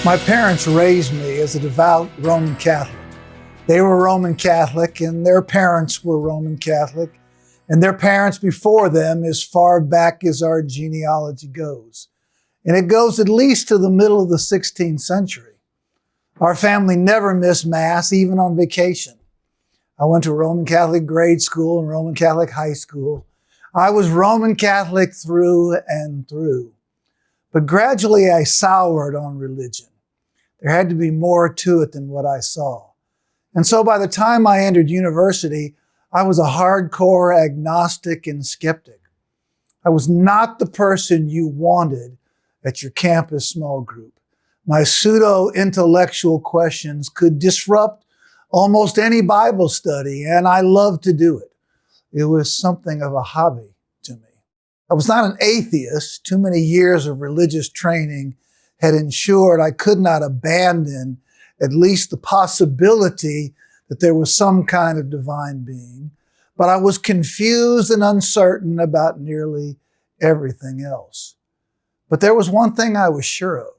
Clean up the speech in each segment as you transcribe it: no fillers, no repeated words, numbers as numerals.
My parents raised me as a devout Roman Catholic. They were Roman Catholic and their parents were Roman Catholic and their parents before them as far back as our genealogy goes. And it goes at least to the middle of the 16th century. Our family never missed Mass, even on vacation. I went to Roman Catholic grade school and Roman Catholic high school. I was Roman Catholic through and through. But gradually I soured on religion. There had to be more to it than what I saw. And so by the time I entered university, I was a hardcore agnostic and skeptic. I was not the person you wanted at your campus small group. My pseudo-intellectual questions could disrupt almost any Bible study, and I loved to do it. It was something of a hobby to me. I was not an atheist. Too many years of religious training had ensured I could not abandon at least the possibility that there was some kind of divine being, but I was confused and uncertain about nearly everything else. But there was one thing I was sure of.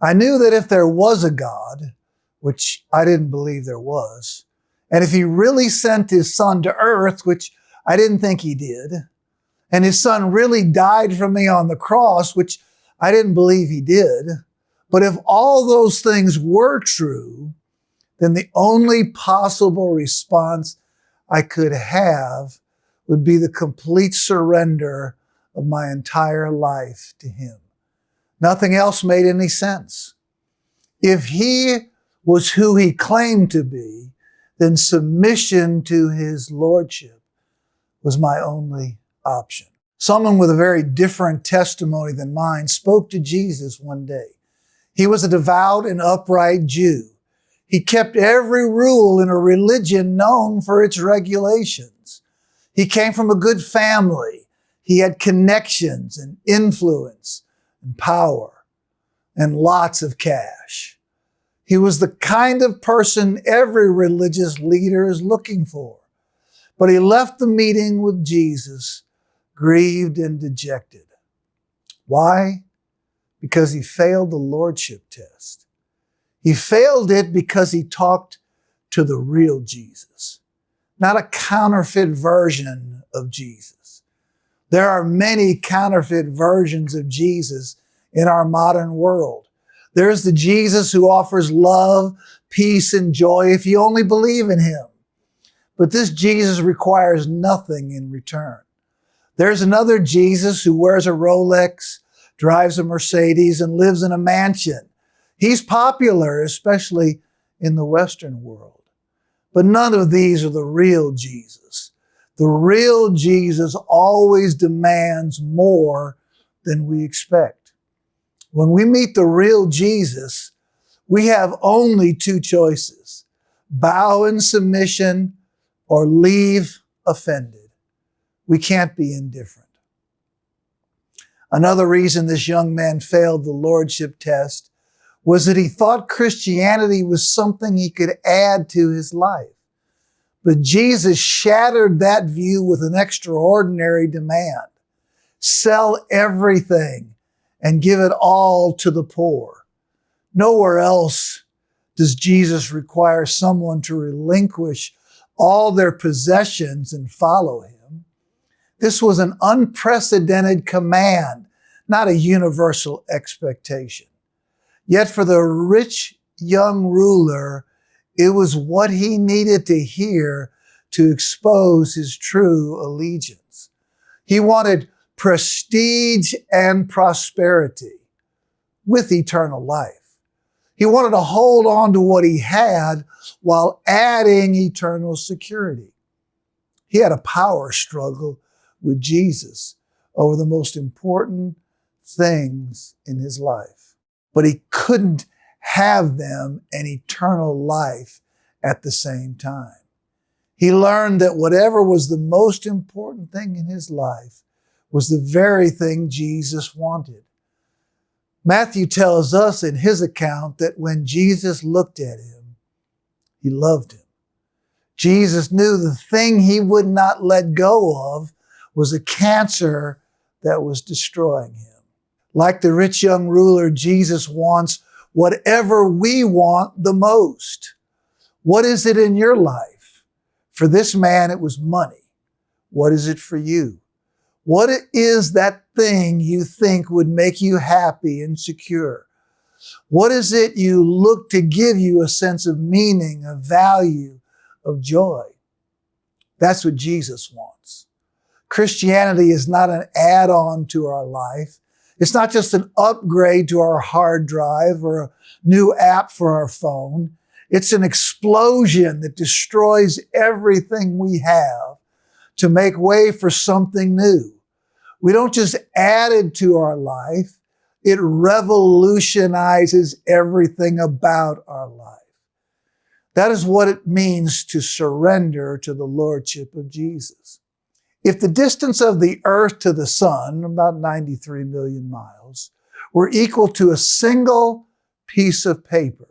I knew that if there was a God, which I didn't believe there was, and if he really sent his son to earth, which I didn't think he did, and his son really died for me on the cross, which I didn't believe he did, but if all those things were true, then the only possible response I could have would be the complete surrender of my entire life to him. Nothing else made any sense. If he was who he claimed to be, then submission to his lordship was my only option. Someone with a very different testimony than mine spoke to Jesus one day. He was a devout and upright Jew. He kept every rule in a religion known for its regulations. He came from a good family. He had connections and influence and power and lots of cash. He was the kind of person every religious leader is looking for. But he left the meeting with Jesus grieved and dejected. Why? Because he failed the Lordship test. He failed it because he talked to the real Jesus, not a counterfeit version of Jesus. There are many counterfeit versions of Jesus in our modern world. There's the Jesus who offers love, peace, and joy if you only believe in him. But this Jesus requires nothing in return. There's another Jesus who wears a Rolex, drives a Mercedes, and lives in a mansion. He's popular, especially in the Western world. But none of these are the real Jesus. The real Jesus always demands more than we expect. When we meet the real Jesus, we have only two choices: bow in submission or leave offended. We can't be indifferent. Another reason this young man failed the Lordship test was that he thought Christianity was something he could add to his life. But Jesus shattered that view with an extraordinary demand. Sell everything and give it all to the poor. Nowhere else does Jesus require someone to relinquish all their possessions and follow him. This was an unprecedented command, not a universal expectation. Yet for the rich young ruler, it was what he needed to hear to expose his true allegiance. He wanted prestige and prosperity with eternal life. He wanted to hold on to what he had while adding eternal security. He had a power struggle with Jesus over the most important things in his life. But he couldn't have them and eternal life at the same time. He learned that whatever was the most important thing in his life was the very thing Jesus wanted. Matthew tells us in his account that when Jesus looked at him, he loved him. Jesus knew the thing he would not let go of was a cancer that was destroying him. Like the rich young ruler, Jesus wants whatever we want the most. What is it in your life? For this man, it was money. What is it for you? What is that thing you think would make you happy and secure? What is it you look to give you a sense of meaning, of value, of joy? That's what Jesus wants. Christianity is not an add-on to our life. It's not just an upgrade to our hard drive or a new app for our phone. It's an explosion that destroys everything we have to make way for something new. We don't just add it to our life. It revolutionizes everything about our life. That is what it means to surrender to the Lordship of Jesus. If the distance of the earth to the sun, about 93 million miles, were equal to a single piece of paper,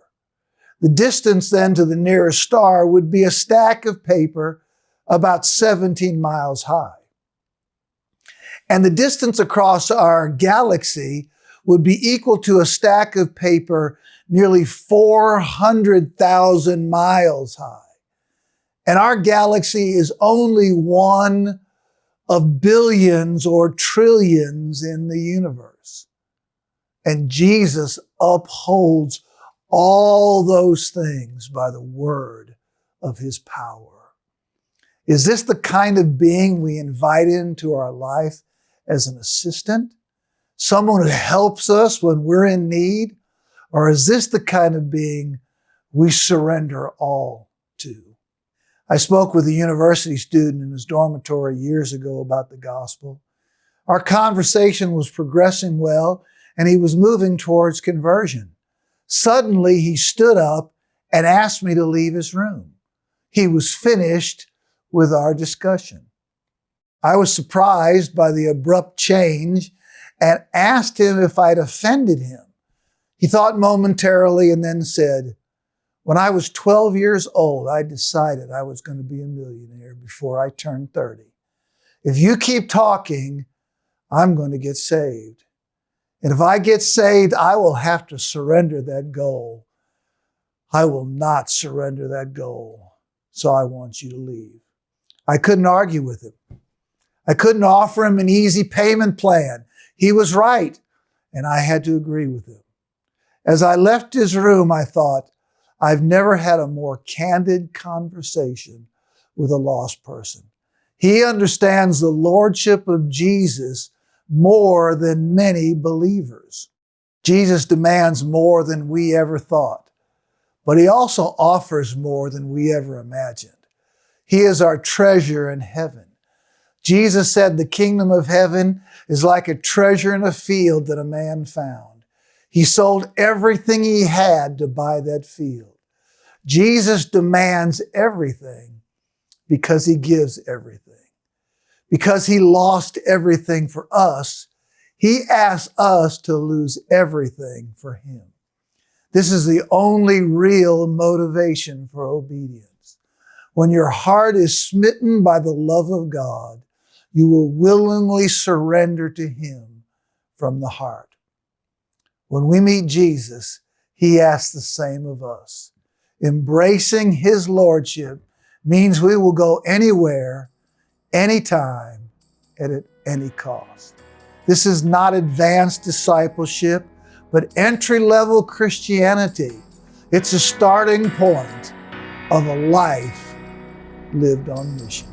the distance then to the nearest star would be a stack of paper about 17 miles high. And the distance across our galaxy would be equal to a stack of paper nearly 400,000 miles high. And our galaxy is only one of billions or trillions in the universe. And Jesus upholds all those things by the word of his power. Is this the kind of being we invite into our life as an assistant? Someone who helps us when we're in need? Or is this the kind of being we surrender all to? I spoke with a university student in his dormitory years ago about the gospel. Our conversation was progressing well, and he was moving towards conversion. Suddenly, he stood up and asked me to leave his room. He was finished with our discussion. I was surprised by the abrupt change and asked him if I'd offended him. He thought momentarily and then said, "When I was 12 years old, I decided I was going to be a millionaire before I turned 30. If you keep talking, I'm going to get saved. And if I get saved, I will have to surrender that goal. I will not surrender that goal. So I want you to leave." I couldn't argue with him. I couldn't offer him an easy payment plan. He was right, and I had to agree with him. As I left his room, I thought, I've never had a more candid conversation with a lost person. He understands the Lordship of Jesus more than many believers. Jesus demands more than we ever thought, but he also offers more than we ever imagined. He is our treasure in heaven. Jesus said the kingdom of heaven is like a treasure in a field that a man found. He sold everything he had to buy that field. Jesus demands everything because he gives everything. Because he lost everything for us, he asks us to lose everything for him. This is the only real motivation for obedience. When your heart is smitten by the love of God, you will willingly surrender to him from the heart. When we meet Jesus, he asks the same of us. Embracing his lordship means we will go anywhere, anytime, and at any cost. This is not advanced discipleship, but entry-level Christianity. It's a starting point of a life lived on mission.